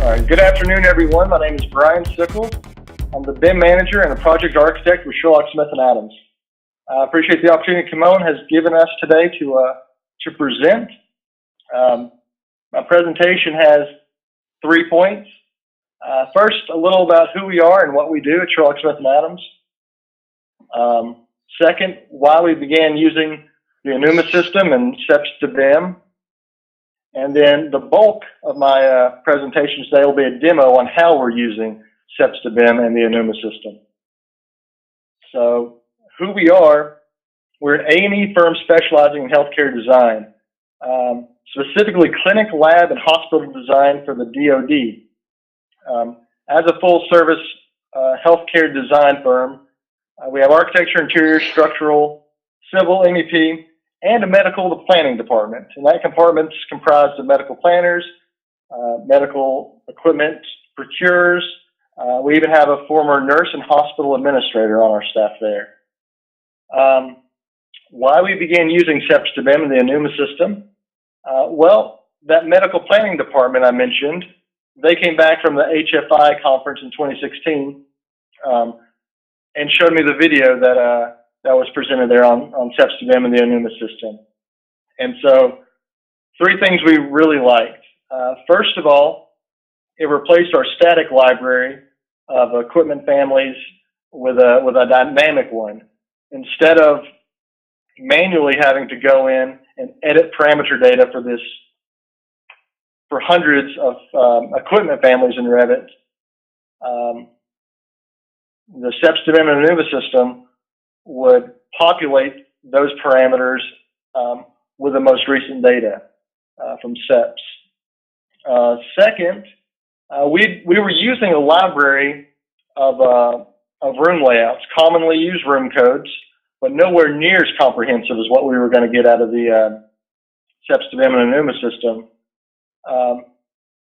All right, good afternoon, everyone. My name is Brian Sickles. I'm the BIM manager and a project architect with Sherlock, Smith & Adams. I appreciate the opportunity Kimon has given us today to present. My presentation has 3 points. First, a little about who we are and what we do at Sherlock, Smith & Adams. Second, why we began using the Onuma system and SEPS2BIM. And then the bulk of my presentation today will be a demo on how we're using SEPS2BIM and the Onuma system. So who we are, we're an A&E firm specializing in healthcare design, specifically clinic, lab, and hospital design for the DoD. As a full-service healthcare design firm, we have architecture, interior, structural, civil, MEP, and a medical planning department. And that compartment's comprised of medical planners, medical equipment procurers. We even have a former nurse and hospital administrator on our staff there. Why we began using SEPS2BIM and the Onuma system? Well, that medical planning department I mentioned, they came back from the HFI conference in 2016 and showed me the video that was presented there on SEPS2BIM and the Onuma system. And so 3 things we really liked. First of all, it replaced our static library of equipment families with a dynamic one. Instead of manually having to go in and edit parameter data for hundreds of equipment families in Revit, the SEPS2BIM and Onuma system would populate those parameters with the most recent data from SEPS. Second, we were using a library of room layouts, commonly used room codes, but nowhere near as comprehensive as what we were going to get out of the SEPS2BIM and Onuma system.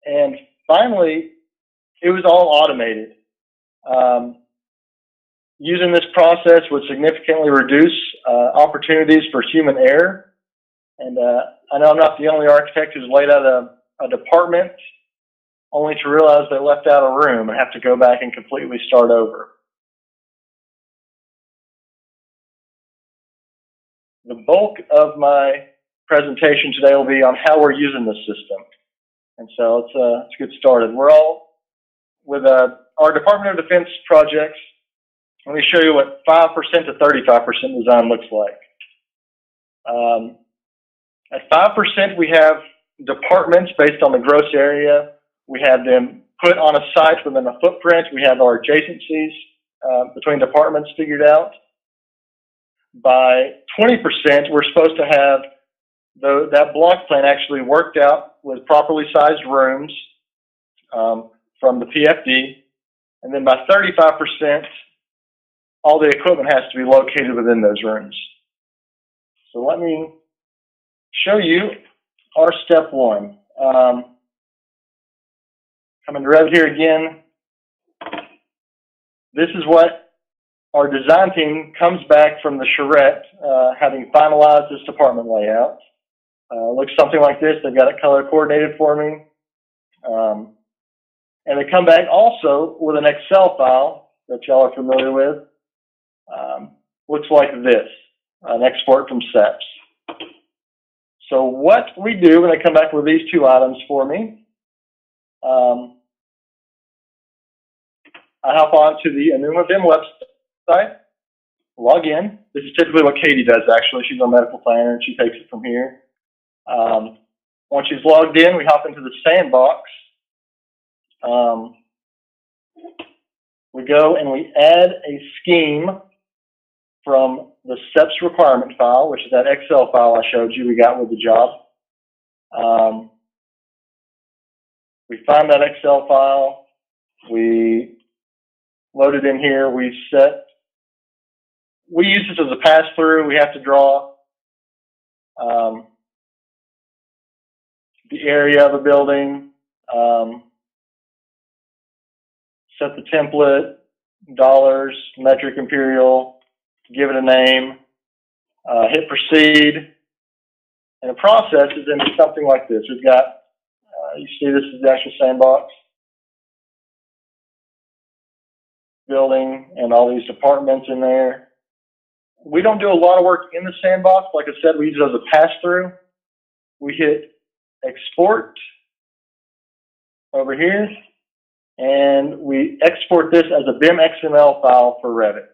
And finally, it was all automated. Using this process would significantly reduce opportunities for human error. And I know I'm not the only architect who's laid out a department only to realize they left out a room and have to go back and completely start over. The bulk of my presentation today will be on how we're using this system. And so let's get started. We're all with our Department of Defense projects. Let me show you what 5% to 35% design looks like. At 5%, we have departments based on the gross area. We have them put on a site within a footprint. We have our adjacencies between departments figured out. By 20%, we're supposed to have that block plan actually worked out with properly sized rooms from the PFD. And then by 35%, all the equipment has to be located within those rooms. So let me show you our step 1. Coming to Revit here again. This is what our design team comes back from the charrette, having finalized this department layout. Looks something like this. They've got it color coordinated for me. And they come back also with an Excel file that y'all are familiar with. Looks like this, an export from SEPS. So what we do when they come back with these 2 items for me, I hop on to the Onuma BIM website, log in. This is typically what Katie does, actually. She's a medical planner, and she takes it from here. Once she's logged in, we hop into the sandbox. We go and we add a scheme from the SEPS requirement file, which is that Excel file I showed you we got with the job. We find that Excel file. We load it in here. We use this as a pass-through. We have to draw the area of a building, set the template, dollars, metric, imperial, give it a name, hit proceed, and the process is in something like this. We've got, you see this is the actual sandbox. building and all these departments in there. We don't do a lot of work in the sandbox. Like I said, we use it as a pass-through. We hit export over here, and we export this as a BIM XML file for Revit.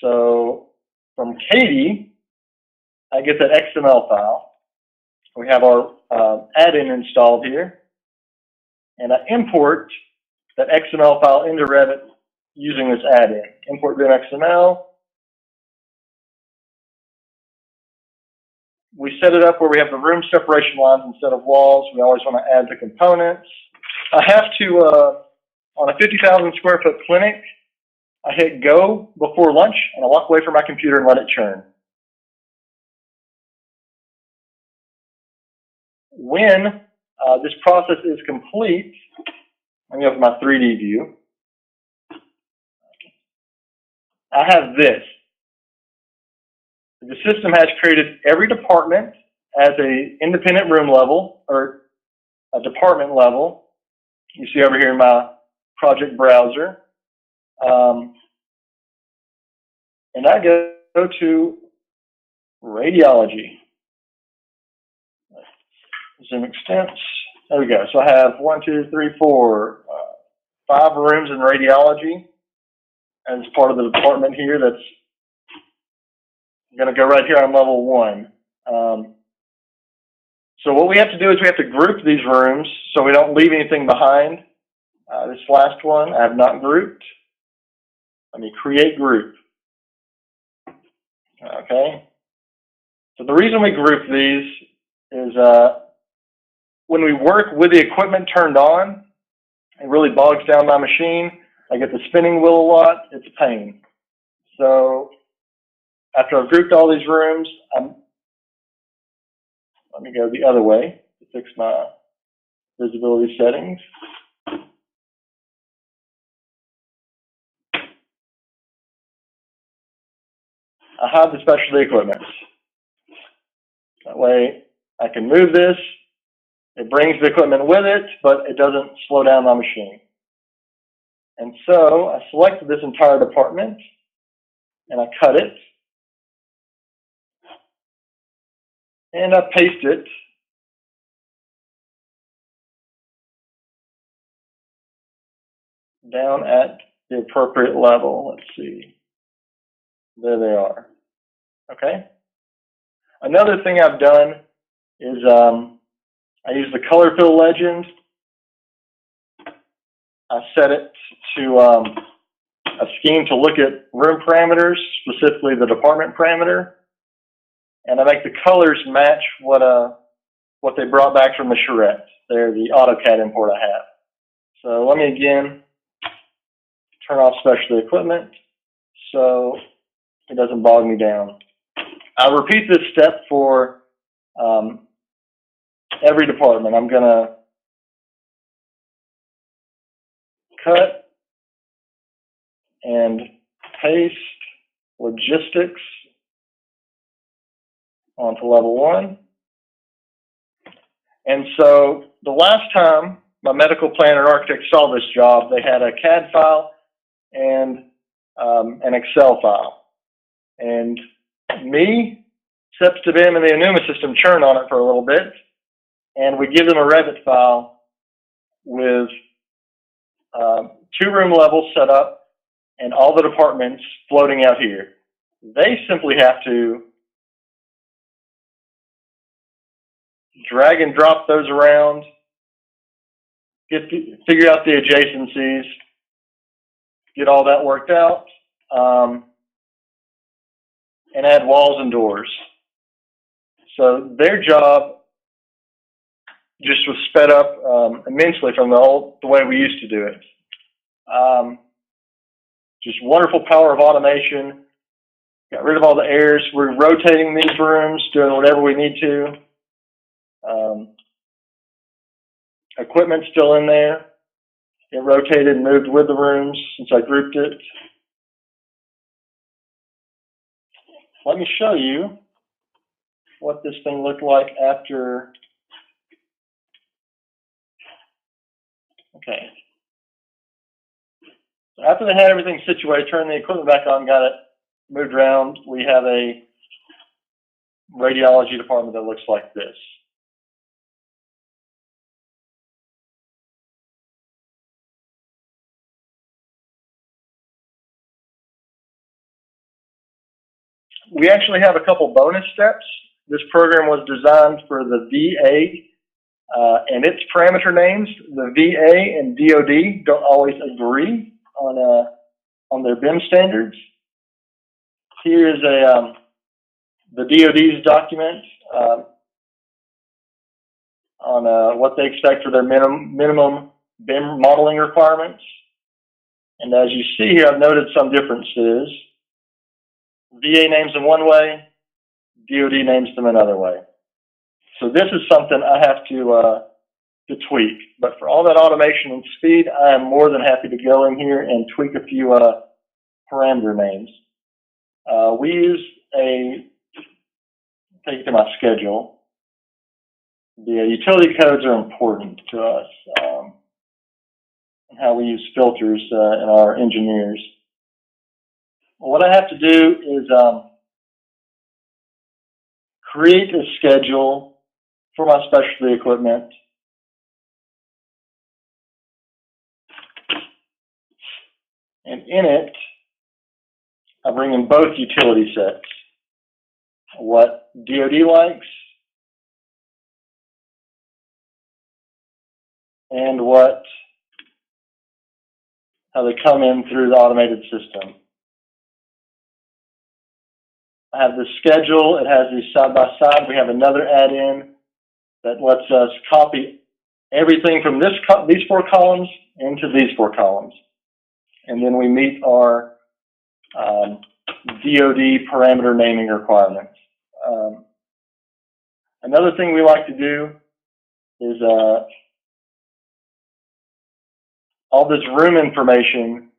So from Katie, I get that XML file. We have our add-in installed here, and I import that XML file into Revit using this add-in. Import BIM XML. We set it up where we have the room separation lines instead of walls. We always want to add the components. I have to, on a 50,000 square foot clinic, I hit go before lunch and I walk away from my computer and let it churn. When this process is complete, let me open my 3D view. I have this. The system has created every department as an independent room level or a department level. You see over here in my project browser. And I go to radiology. Zoom extents. There we go. So I have 5 rooms in radiology as part of the department here that's going to go right here on level 1. So what we have to do is we have to group these rooms so we don't leave anything behind. This last one I have not grouped. Let me create group. Okay. So the reason we group these is when we work with the equipment turned on, it really bogs down my machine. I get the spinning wheel a lot. It's a pain. So after I've grouped all these rooms, let me go the other way to fix my visibility settings. I hide the specialty equipment. That way I can move this. It brings the equipment with it, but it doesn't slow down my machine. And so I selected this entire department and I cut it. And I paste it down at the appropriate level. Let's see. There they are. Okay. Another thing I've done is I use the color fill legend. I set it to a scheme to look at room parameters, specifically the department parameter, and I make the colors match what they brought back from the charrette. They're the AutoCAD import I have. So let me again turn off specialty equipment so it doesn't bog me down. I'll repeat this step for every department. I'm going to cut and paste logistics onto level 1. And so the last time my medical planner and architect saw this job, they had a CAD file and an Excel file. And me, SEPS2BIM, and the Onuma system churn on it for a little bit, and we give them a Revit file with 2 room levels set up and all the departments floating out here. They simply have to drag and drop those around, figure out the adjacencies, get all that worked out, and add walls and doors. So their job just was sped up immensely from the way we used to do it. Just wonderful power of automation. Got rid of all the errors. We're rotating these rooms, doing whatever we need to. Equipment's still in there. It rotated and moved with the rooms since I grouped it. Let me show you what this thing looked like after. Okay. So after they had everything situated, turned the equipment back on, got it moved around, we have a radiology department that looks like this. We actually have a couple bonus steps. This program was designed for the VA and its parameter names. The VA and DoD don't always agree on their BIM standards. Here is the DoD's document on what they expect for their minimum BIM modeling requirements. And as you see here, I've noted some differences. VA names them one way, DoD names them another way. So this is something I have to tweak. But for all that automation and speed, I am more than happy to go in here and tweak a few parameter names. We use take it to my schedule. The utility codes are important to us, and how we use filters in our engineers. What I have to do is create a schedule for my specialty equipment. And in it, I bring in both utility sets. What DoD likes and how they come in through the automated system. I have the schedule. It has these side by side. We have another add-in that lets us copy everything from these four columns into these four columns. And then we meet our DoD parameter naming requirements. Another thing we like to do is all this room information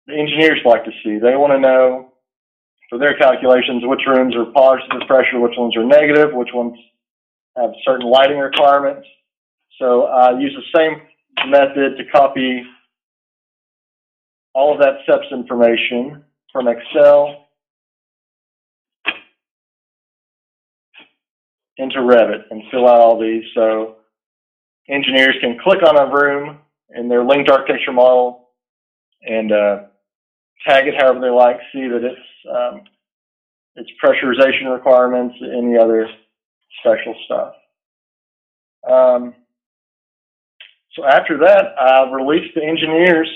the engineers like to see. They want to know, for their calculations, which rooms are positive pressure, which ones are negative, which ones have certain lighting requirements. So I use the same method to copy all of that SEPS information from Excel into Revit and fill out all these so engineers can click on a room in their linked architecture model and tag it however they like, see that its pressurization requirements, any other special stuff. So after that, I release the engineers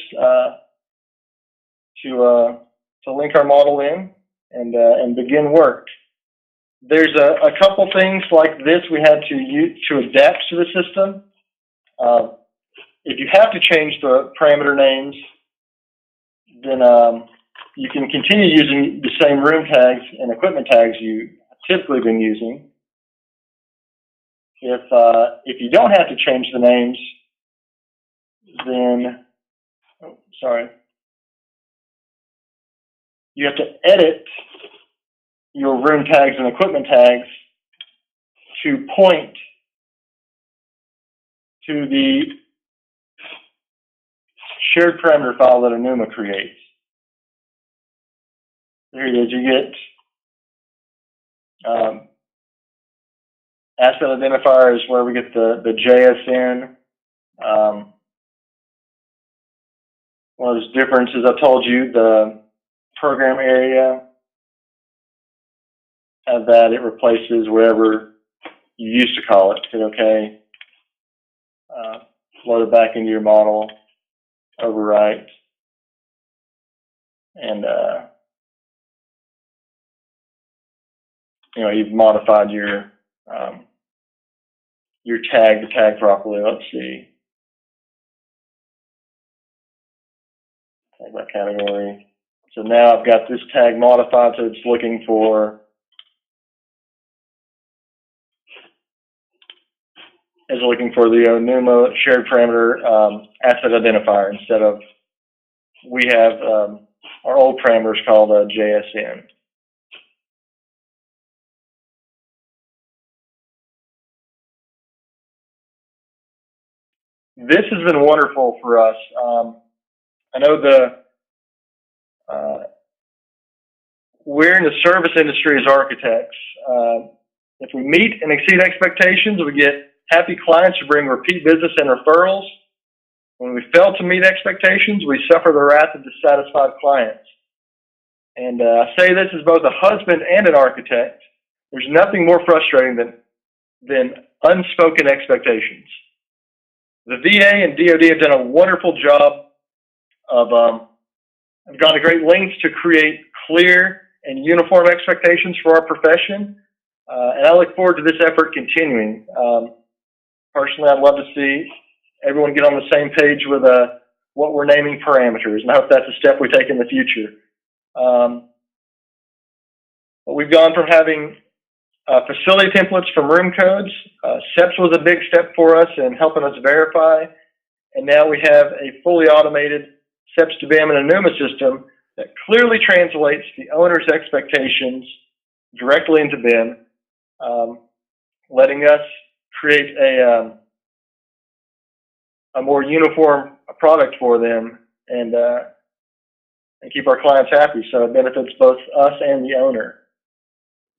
to link our model in and begin work. There's a couple things like this we had to use to adapt to the system. If you have to change the parameter names, then you can continue using the same room tags and equipment tags you typically been using. If you don't have to change the names, then you have to edit your room tags and equipment tags to point to the shared parameter file that Onuma creates. There it is. You get asset identifier is where we get the JSN. One of those differences I told you, the program area, have that, it replaces wherever you used to call it. Hit OK. Load it back into your model, overwrite, and you've modified your tag to tag properly. Let's see. Tag by category. So now I've got this tag modified, so it's looking for the Onuma shared parameter asset identifier instead of we have our old parameters called JSN. this has been wonderful for us. I know we're in the service industry as architects. If we meet and exceed expectations, we get happy clients who bring repeat business and referrals. When we fail to meet expectations, we suffer the wrath of dissatisfied clients. And I say this as both a husband and an architect. There's nothing more frustrating than unspoken expectations. The VA and DoD have done a wonderful job of have gone to great lengths to create clear and uniform expectations for our profession. And I look forward to this effort continuing. Personally, I'd love to see everyone get on the same page with what we're naming parameters, and I hope that's a step we take in the future. But we've gone from having facility templates from room codes. SEPS was a big step for us in helping us verify, and now we have a fully automated SEPS2BIM and Onuma system that clearly translates the owner's expectations directly into BIM, letting us create a more uniform product for them and keep our clients happy. So it benefits both us and the owner.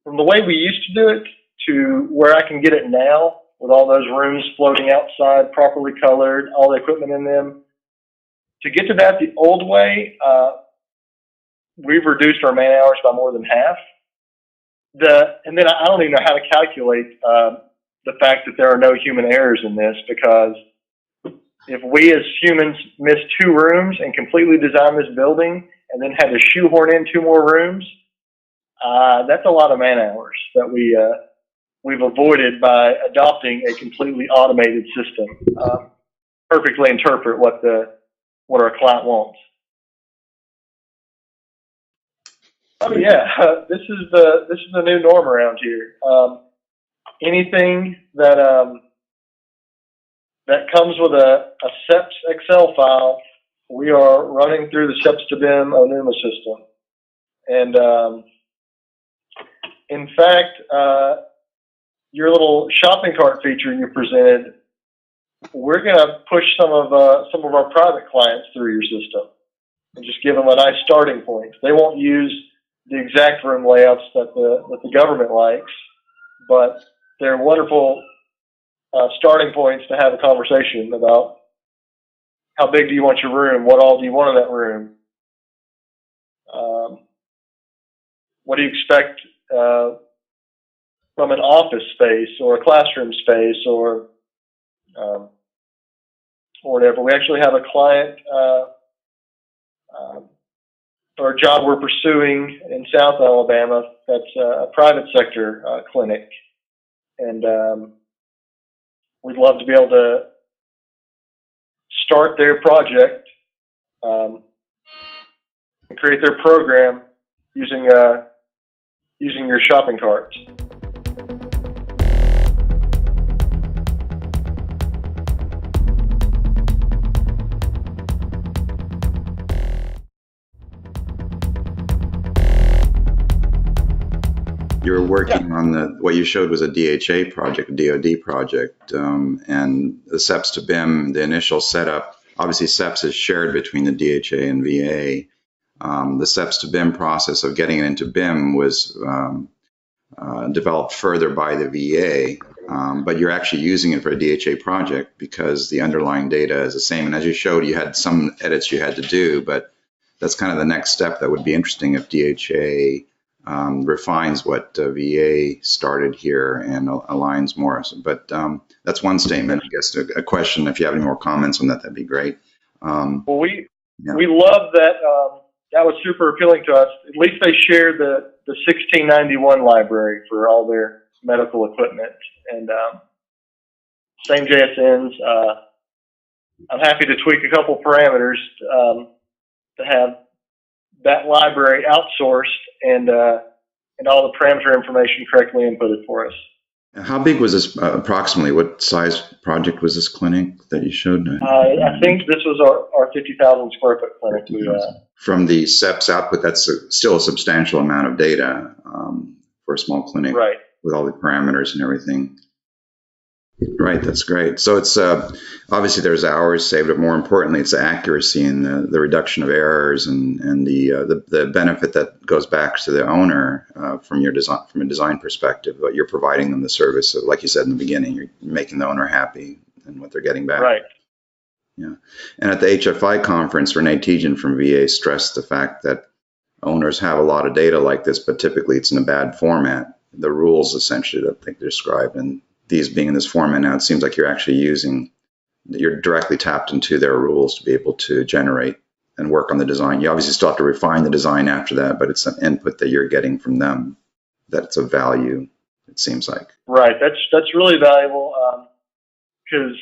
From the way we used to do it to where I can get it now, with all those rooms floating outside, properly colored, all the equipment in them, to get to that the old way, we've reduced our man hours by more than half. And then I don't even know how to calculate the fact that there are no human errors in this, because if we as humans miss 2 rooms and completely design this building and then had to shoehorn in 2 more rooms, that's a lot of man hours that we've avoided by adopting a completely automated system. Perfectly interpret what our client wants. Oh yeah, this is the new norm around here. Anything that comes with a SEPS Excel file, we are running through the SEPS2BIM Onuma system. And in fact, your little shopping cart feature you presented, we're going to push some of our private clients through your system and just give them a nice starting point. They won't use the exact room layouts that the government likes, but they're wonderful starting points to have a conversation about how big do you want your room, what all do you want in that room, what do you expect from an office space or a classroom space or whatever. We actually have a client or a job we're pursuing in South Alabama that's a private sector clinic, and we'd love to be able to start their project and create their program using your shopping carts. You were working on what you showed was a DHA project, a DoD project, and the SEPS2BIM, the initial setup, obviously SEPS is shared between the DHA and VA. The SEPS2BIM process of getting it into BIM was developed further by the VA, but you're actually using it for a DHA project because the underlying data is the same. And as you showed, you had some edits you had to do, but that's kind of the next step that would be interesting if DHA refines what VA started here and aligns more. But that's one statement. I guess a question, if you have any more comments on that, that'd be great. Well, we love that. That was super appealing to us. At least they shared the 1691 library for all their medical equipment, and same JSNs. I'm happy to tweak a couple parameters to have that library outsourced and all the parameter information correctly inputted for us. How big was this approximately? What size project was this clinic that you showed? I think this was our 50,000 square foot clinic. From the SEPS output, that's still a substantial amount of data for a small clinic, right? With all the parameters and everything. Right, that's great. So it's obviously there's hours saved, but more importantly, it's the accuracy and the reduction of errors and the benefit that goes back to the owner from a design perspective. But you're providing them the service of, like you said in the beginning, you're making the owner happy and what they're getting back. Right. Yeah. And at the HFI conference, Renee Tejan from VA stressed the fact that owners have a lot of data like this, but typically it's in a bad format. The rules essentially that they described, and these being in this format now, it seems like you're directly tapped into their rules to be able to generate and work on the design. You obviously still have to refine the design after that, but it's an input that you're getting from them that's of value, it seems like. Right. That's really valuable because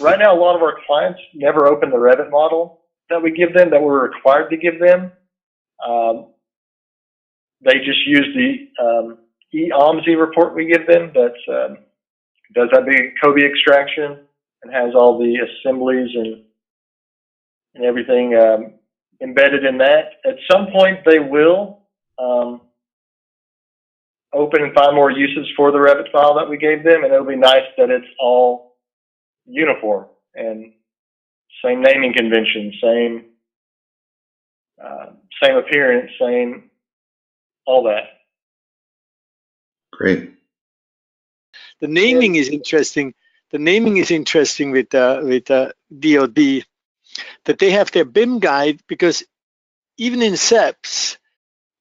right now a lot of our clients never open the Revit model that we give them, that we're required to give them. They just use the EOMSI report we give them that does that big Kobe extraction and has all the assemblies and everything embedded in that. At some point, they will open and find more uses for the Revit file that we gave them, and it'll be nice that it's all uniform and same naming convention, same appearance, same all that. Great. The naming is interesting. The naming is interesting with DoD, that they have their BIM guide, because even in SEPS,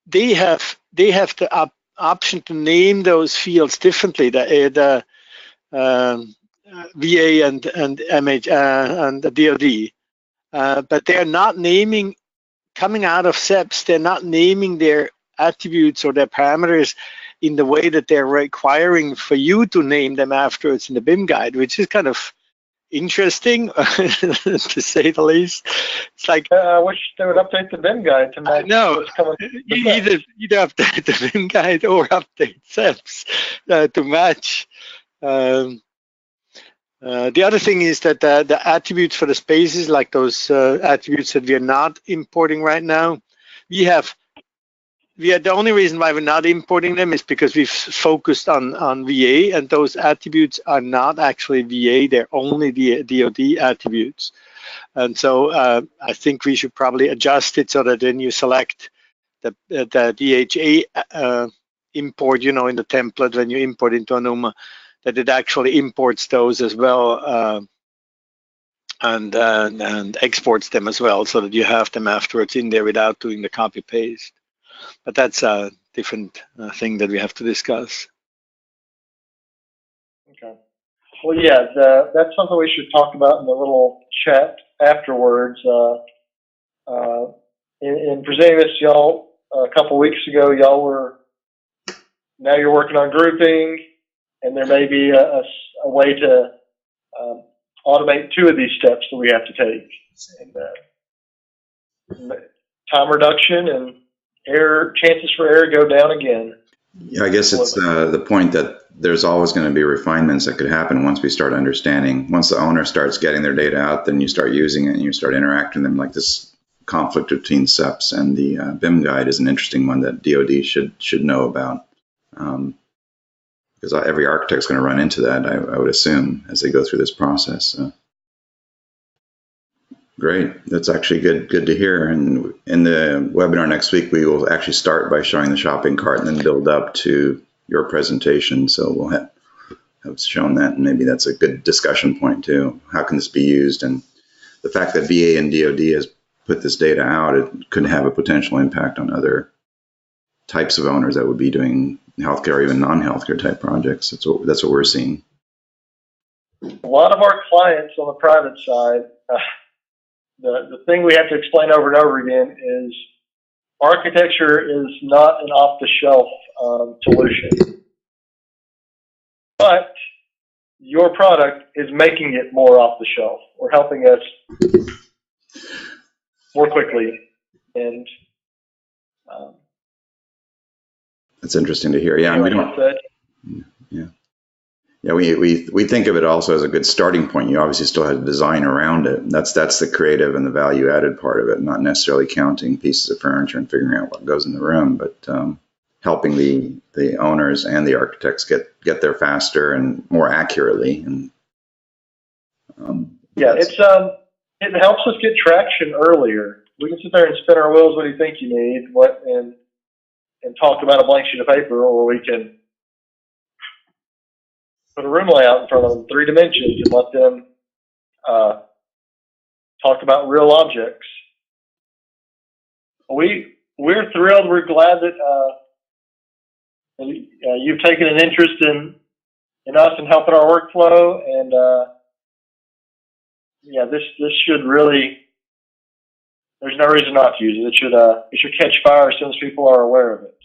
they have the option to name those fields differently. The VA and MH and the DoD, but they're not naming, coming out of SEPS, they're not naming their attributes or their parameters in the way that they're requiring for you to name them afterwards in the BIM guide, which is kind of interesting to say the least. It's like I wish they would update the BIM guide to match. No, either update the BIM guide or update SEPS to match. The other thing is that the attributes for the spaces, like those attributes that we are not importing right now, we are the only reason why we're not importing them is because we've focused on VA, and those attributes are not actually VA, they're only the DoD attributes. And so I think we should probably adjust it so that when you select the DHA import, in the template, when you import into Onuma, that it actually imports those as well and exports them as well, so that you have them afterwards in there without doing the copy paste. But that's a different thing that we have to discuss. Okay. Well, yeah, that's something we should talk about in the little chat afterwards. In presenting this to y'all a couple weeks ago, now you're working on grouping, and there may be a way to automate 2 of these steps that we have to take. And, time reduction and chances for error go down again. Yeah, I guess it's the point that there's always going to be refinements that could happen once we start understanding. Once the owner starts getting their data out, then you start using it and you start interacting with them. Like this conflict between SEPS and the BIM guide is an interesting one that DoD should know about. Because every architect's going to run into that, I would assume, as they go through this process. So. Great. That's actually good to hear. And in the webinar next week, we will actually start by showing the shopping cart and then build up to your presentation. So we'll have shown that, and maybe that's a good discussion point too. How can this be used? And the fact that VA and DoD has put this data out, it could have a potential impact on other types of owners that would be doing healthcare or even non-healthcare type projects. That's what we're seeing. A lot of our clients on the private side, the thing we have to explain over and over again is architecture is not an off-the-shelf solution, but your product is making it more off-the-shelf or helping us more quickly. And that's interesting to hear. Yeah, we don't. Yeah, we think of it also as a good starting point. You obviously still have to design around it. That's the creative and the value added part of it, not necessarily counting pieces of furniture and figuring out what goes in the room. But helping the owners and the architects get there faster and more accurately. And yeah, it helps us get traction earlier. We can sit there and spin our wheels. What do you think you need? And talk about a blank sheet of paper, or we can put a room layout in front of them, 3 dimensions, and let them talk about real objects. We're thrilled. We're glad that you've taken an interest in us and helping our workflow. And yeah, this should really. There's no reason not to use it. It should catch fire as soon as people are aware of it.